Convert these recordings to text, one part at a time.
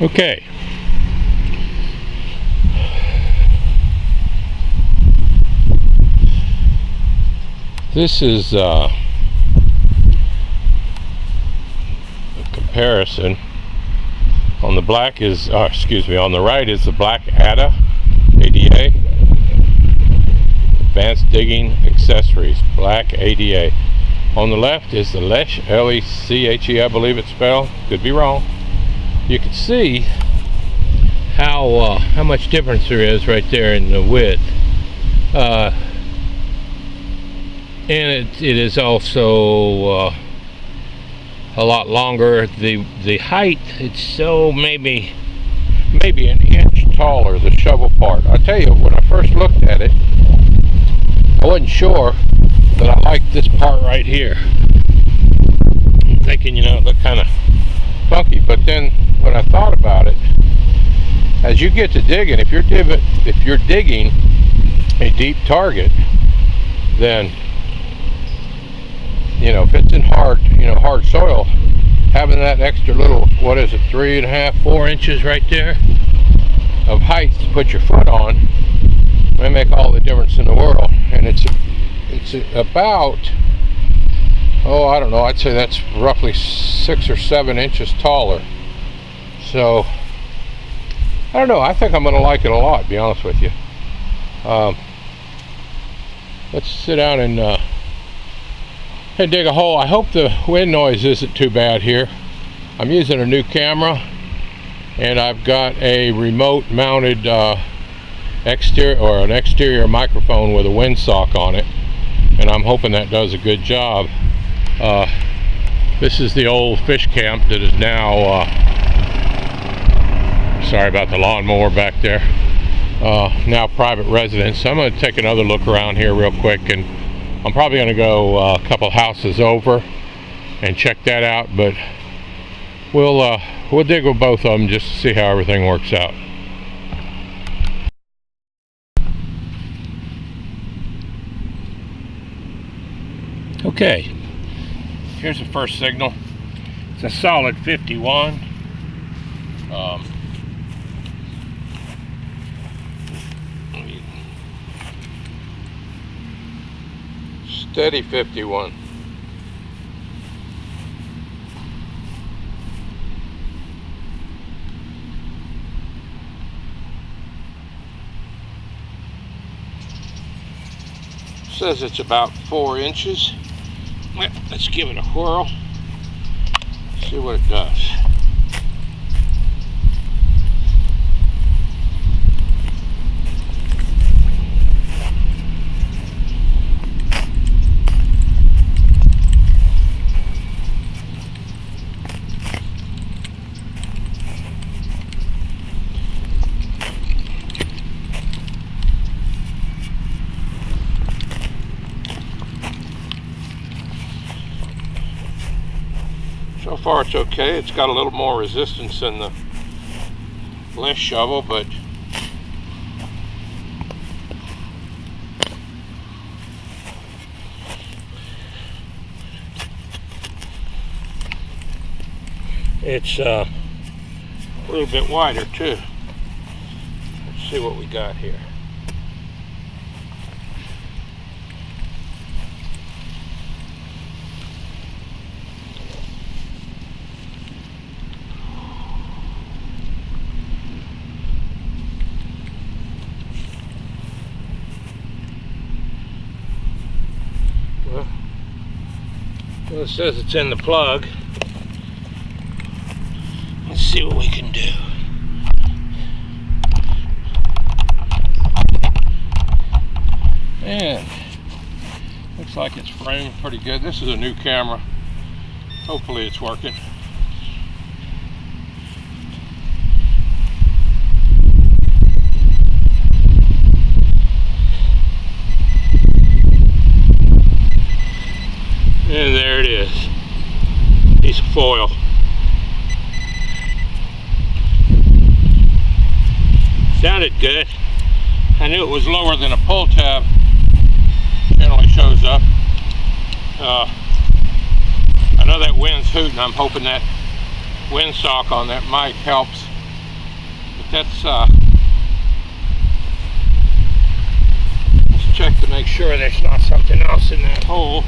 Okay. This is a comparison. On the black is, on the right is the Balck ADA Advanced Digging Accessories, Balck ADA. On the left is the Lesche, L-E-C-H-E, I believe it's spelled. Could be wrong. You can see how much difference there is right there in the width. And it is also a lot longer. The height, it's so maybe an inch taller, the shovel part. I tell you, when I first looked at it, I wasn't sure that I liked this part right here. I'm thinking, it looked kind of funky, but then when I thought about it, as you get to digging, if you're digging a deep target, then if it's in hard soil, having that extra little, 3.5, 4 inches right there of height to put your foot on may make all the difference in the world. And it's about, I don't know, I'd say that's roughly 6 or 7 inches taller. So I don't know, I think I'm going to like it a lot, to be honest with you. Let's sit down and dig a hole. I hope the wind noise isn't too bad here. I'm using a new camera, and I've got a remote mounted exterior microphone with a windsock on it, and I'm hoping that does a good job. This is the old fish camp that is now sorry about the lawnmower back there, now private residence. So I'm going to take another look around here real quick, and I'm probably going to go a couple houses over and check that out, but we'll dig with both of them just to see how everything works out. Okay, here's the first signal. It's a solid 51. Steady 51. Says it's about 4 inches. Well, let's give it a whirl. See what it does. So far it's okay. It's got a little more resistance than the Lesche shovel, but it's a little bit wider too. Let's see what we got here. Well, it says it's in the plug. Let's see what we can do. And looks like it's framed pretty good. This is a new camera. Hopefully it's working. And there it is, piece of foil. Sounded good. I knew it was lower than a pull tab generally shows up. I know that wind's hooting. I'm hoping that windsock on that mic helps that's let's check to make sure there's not something else in that hole.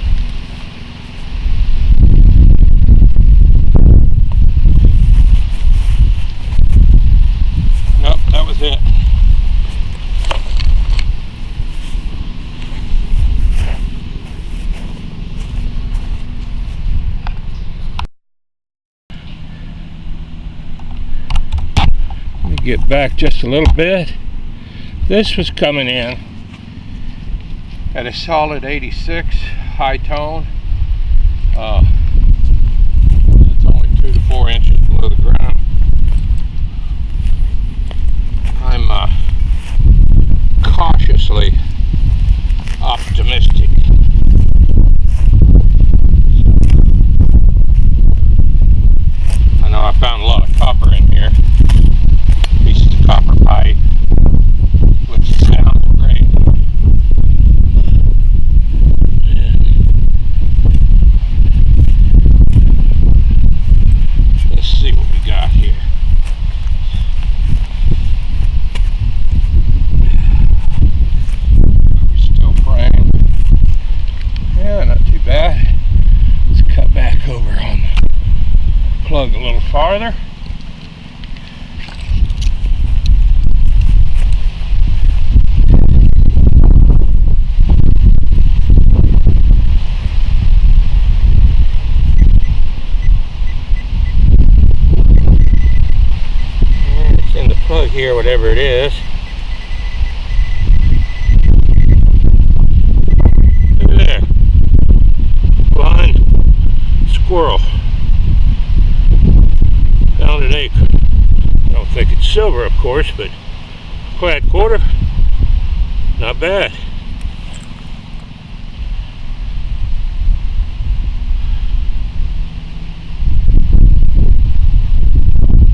Nope, that was it. Let me get back just a little bit. This was coming in at a solid 86 high tone. It's only 2 to 4 inches below the ground. I'm cautiously optimistic. I know I found a lot of copper in here, pieces of copper pipe, which sounds great. Let's see what we got here. Are we still framed? Yeah, not too bad. Let's cut back over on the plug a little farther. And it's in the plug here, whatever it is. Look at there. Blind squirrel. Pound an acre. I don't think it's silver, of course, but clad quarter, not bad.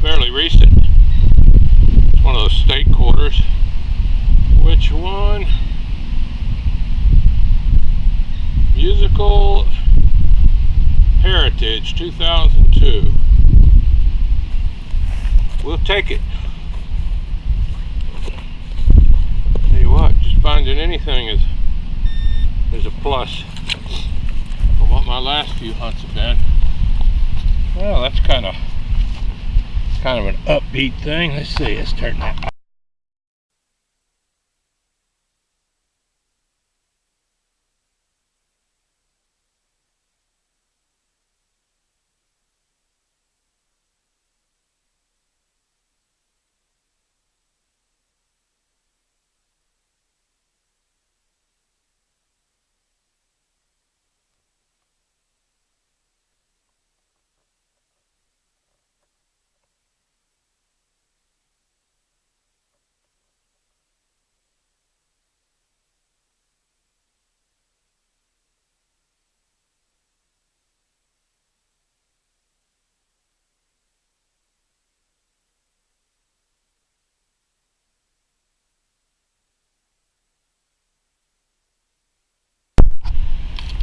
Fairly recent. It's one of those state quarters. Which one? Musical Heritage 2002. We'll take it. Tell you what, just finding anything is a plus from what my last few hunts have been. Well, that's kind of an upbeat thing. Let's see, let's turn that off.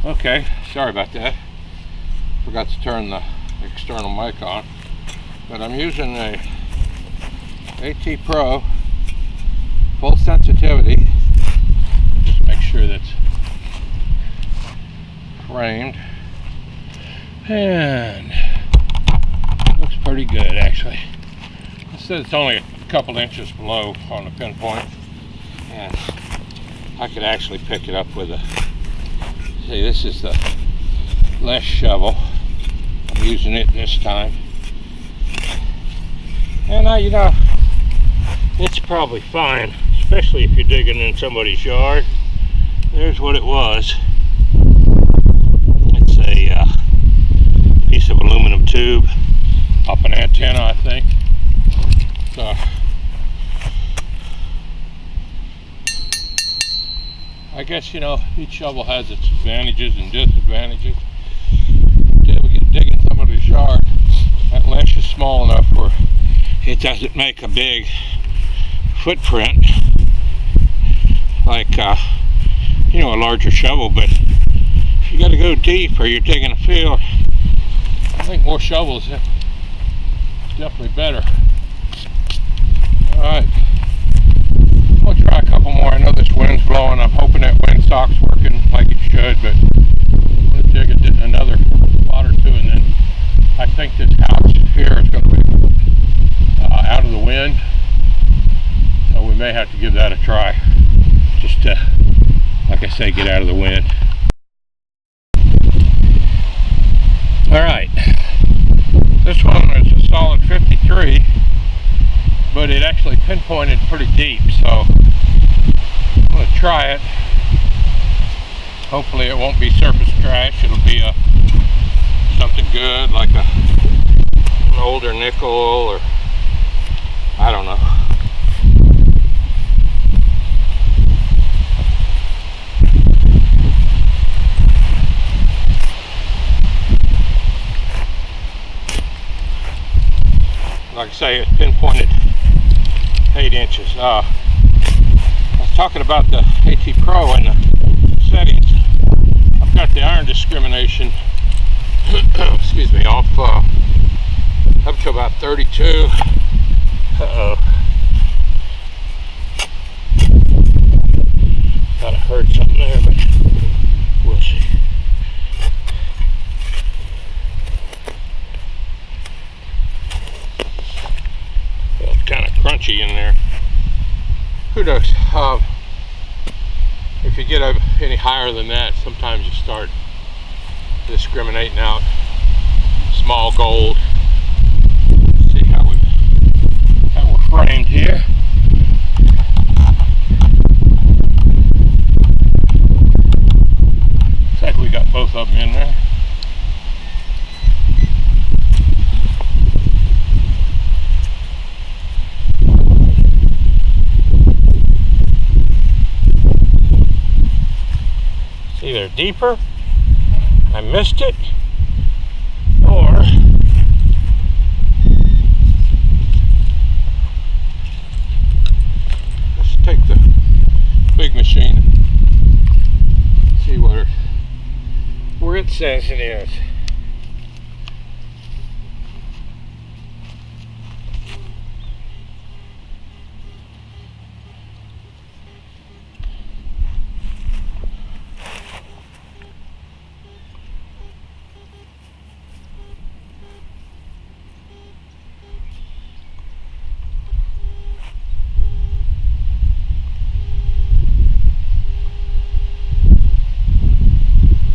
Okay, sorry about that. Forgot to turn the external mic on. But I'm using a AT Pro full sensitivity. Just make sure that's framed. And looks pretty good, actually. It says it's only a couple inches below on the pinpoint. And I could actually pick it up with a... See, this is the Lesche shovel. I'm using it this time. And you know, it's probably fine, especially if you're digging in somebody's yard. There's what it was. It's a piece of aluminum tube up an antenna, I think. So, I guess, you know, each shovel has its advantages and disadvantages. Yeah, we get digging somebody's yard. That Lesche is small enough where it doesn't make a big footprint like, you know, a larger shovel, but you got to go deep or you're digging a field. I think more shovels is definitely better. Alright, we'll try a couple more. I know this wind's blowing. I'm hoping that windsock's working like it should, but I'm going to dig another spot or two, and then I think this house here is going to be out of the wind, so we may have to give that a try, just to, like I say, get out of the wind. Alright, this one is a solid 53, but it actually pinpointed pretty deep, so I'm going to try it. Hopefully it won't be surface trash. It'll be something good, like an older nickel, or I don't know. Like I say, it pinpointed 8 inches. I was talking about the AT Pro and the settings. I've got the iron discrimination excuse me, off up to about 32. Uh-oh. Thought I heard something there, but we'll see. Felt kind of crunchy in there. Who knows? If you get any higher than that, sometimes you start discriminating out small gold. Let's see how we're framed here. Looks like we got both of them in there. It's either deeper, I missed it, or let's take the big machine and see where it says it is.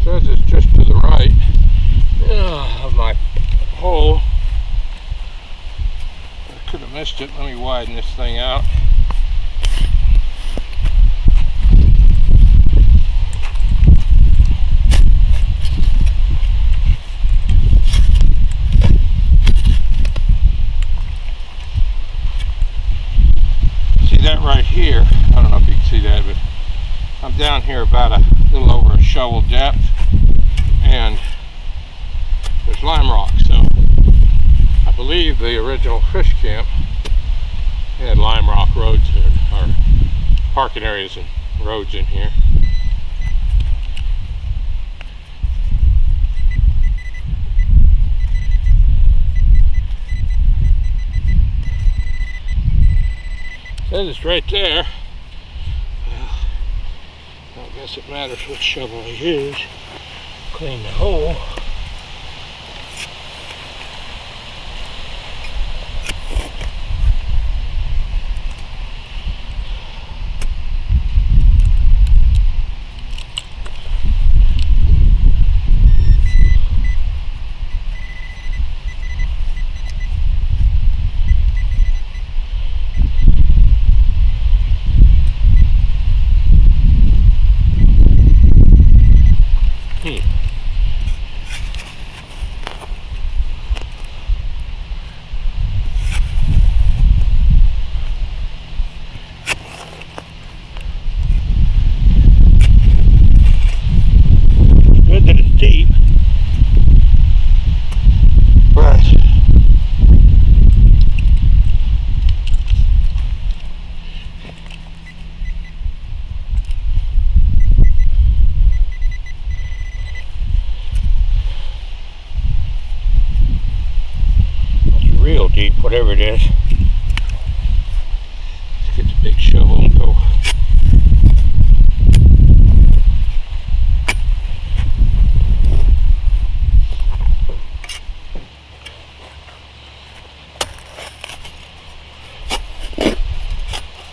Says it's just to the right of my hole. I could have missed it. Let me widen this thing out. See that right here? I don't know if you can see that, but I'm down here about a little over a shovel depth, and there's lime rock. So I believe the original fish camp had lime rock roads or parking areas and roads in here. Says it's right there. I guess it matters what shovel I use. Clean the hole. Good that it's deep, but it's real deep, whatever it is. big shovel and go.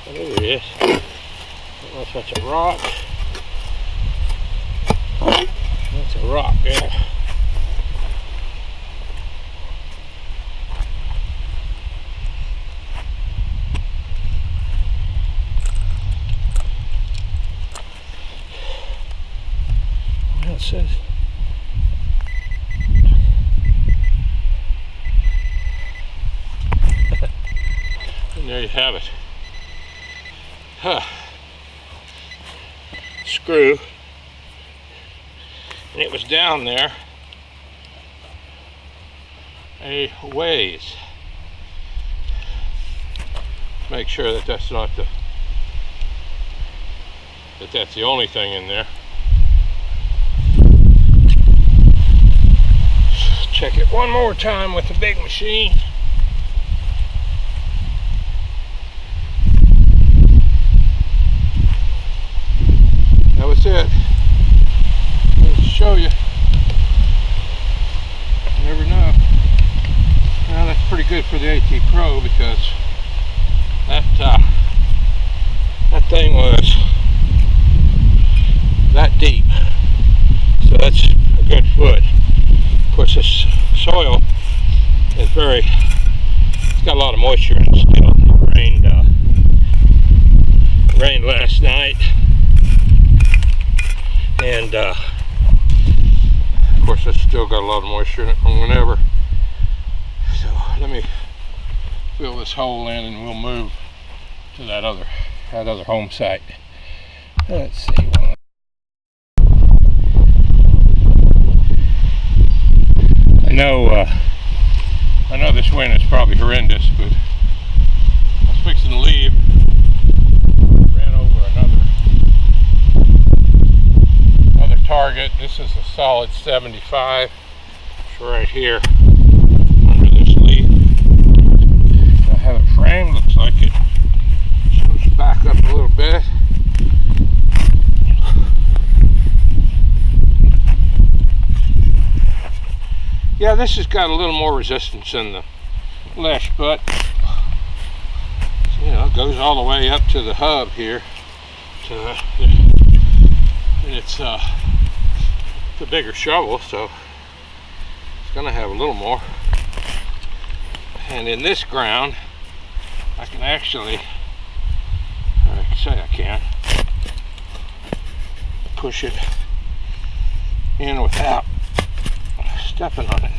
There it is. I don't know if that's a rock. That's a rock there. Well, it says and there you have it. Huh. Screw, and it was down there a ways. Make sure that that's not that's the only thing in there. Check it one more time with the big machine. That was it. Let's show you. You never know. Well, that's pretty good for the AT Pro because that thing was that deep. So that's a good foot. Of course, this soil is it's got a lot of moisture in it still. It rained last night. And of course it's still got a lot of moisture in it from whenever. So let me fill this hole in and we'll move to that other home site. Let's see. I know this wind is probably horrendous, but I was fixing to leave. Ran over another target. This is a solid 75. It's right here under this leaf. I have it framed. Looks like it shows back up a little bit. Yeah, this has got a little more resistance than the Lesche, but you know, it goes all the way up to the hub here. And it's a bigger shovel, so it's going to have a little more. And in this ground, I can actually, I can push it in without stepping on it.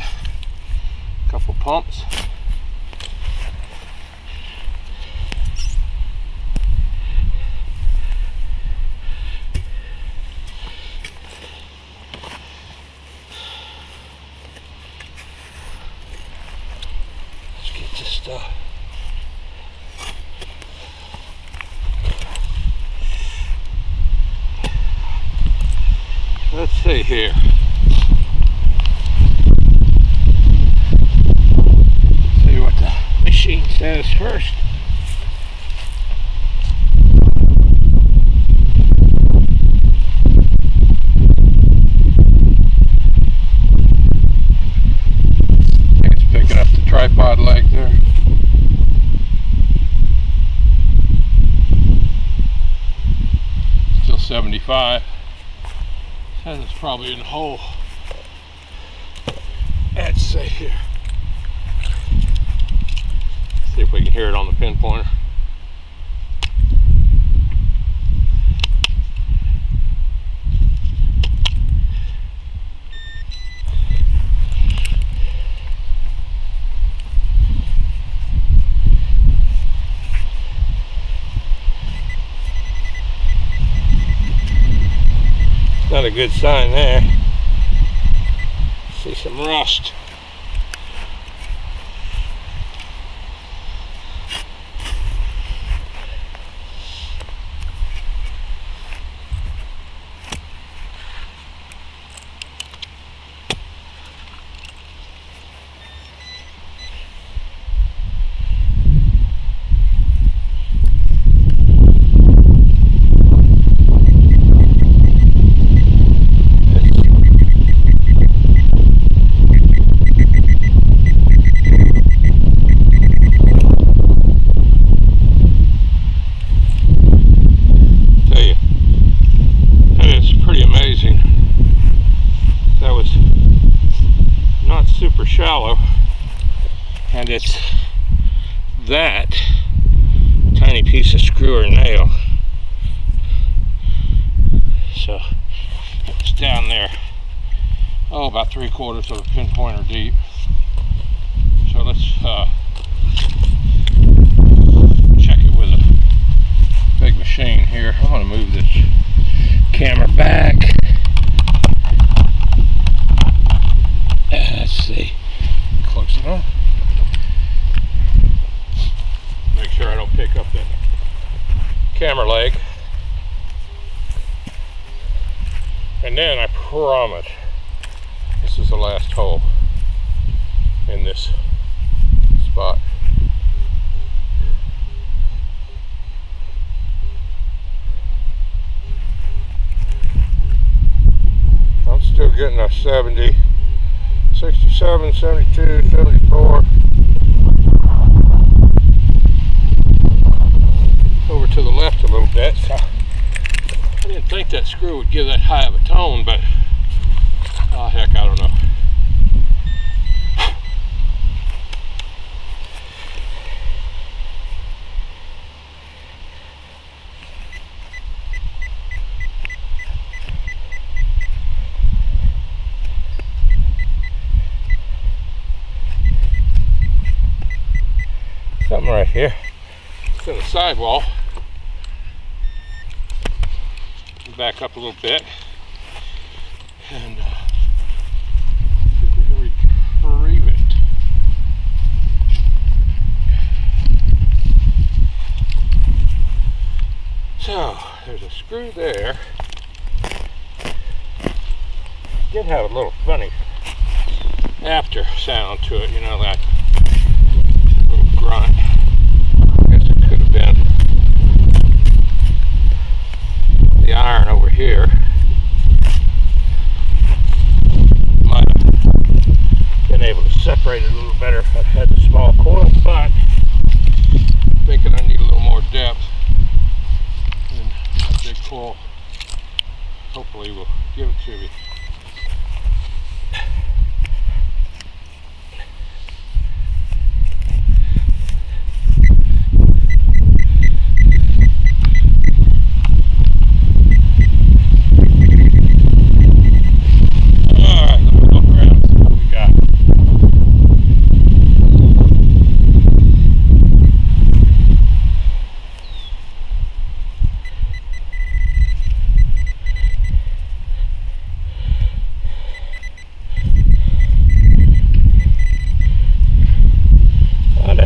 A couple pumps. Let's get this stuff. Let's see here. See what the machine says first. It's picking up the tripod leg there. Still 75. And it's probably in the hole. Let's see here. See if we can hear it on the pinpointer. Not a good sign there. See some rust. and it's that tiny piece of screw or nail. So it's down there, about 3/4 of a pinpointer deep. So let's check it with a big machine here. I'm going to move this camera back. Let's see, close enough. Make sure I don't pick up that camera leg. And then I promise, this is the last hole in this spot. I'm still getting a 70, 67, 72, 74. Over to the left a little bit. So I didn't think that screw would give that high of a tone, but oh heck, I don't know. Something right here. It's in the sidewall. Back up a little bit, and see if we can retrieve it. So there's a screw there. Did have a little funny after sound to it, you know, that little grunt. I guess it could have been the iron over here. Might have been able to separate it a little better if I'd had the small coil, but I'm thinking I need a little more depth, and that big coil hopefully will give it to me.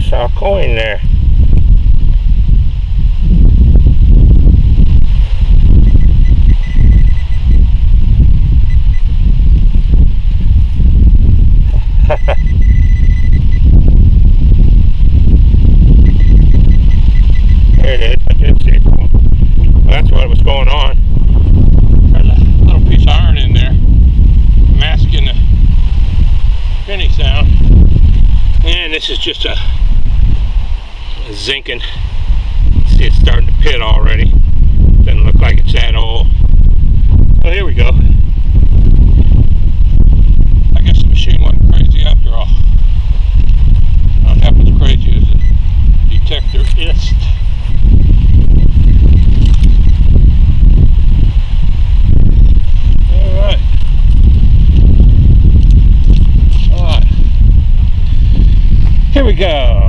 Saw a coin there. There it is. I did see a coin. Well, that's what was going on. There's a little piece of iron in there, masking the penny sound. And this is just a zinking. See, it's starting to pit already. Doesn't look like it's that old. Oh, here we go. I guess the machine wasn't crazy after all. Not half as crazy as the detector is. Alright. Alright. Here we go.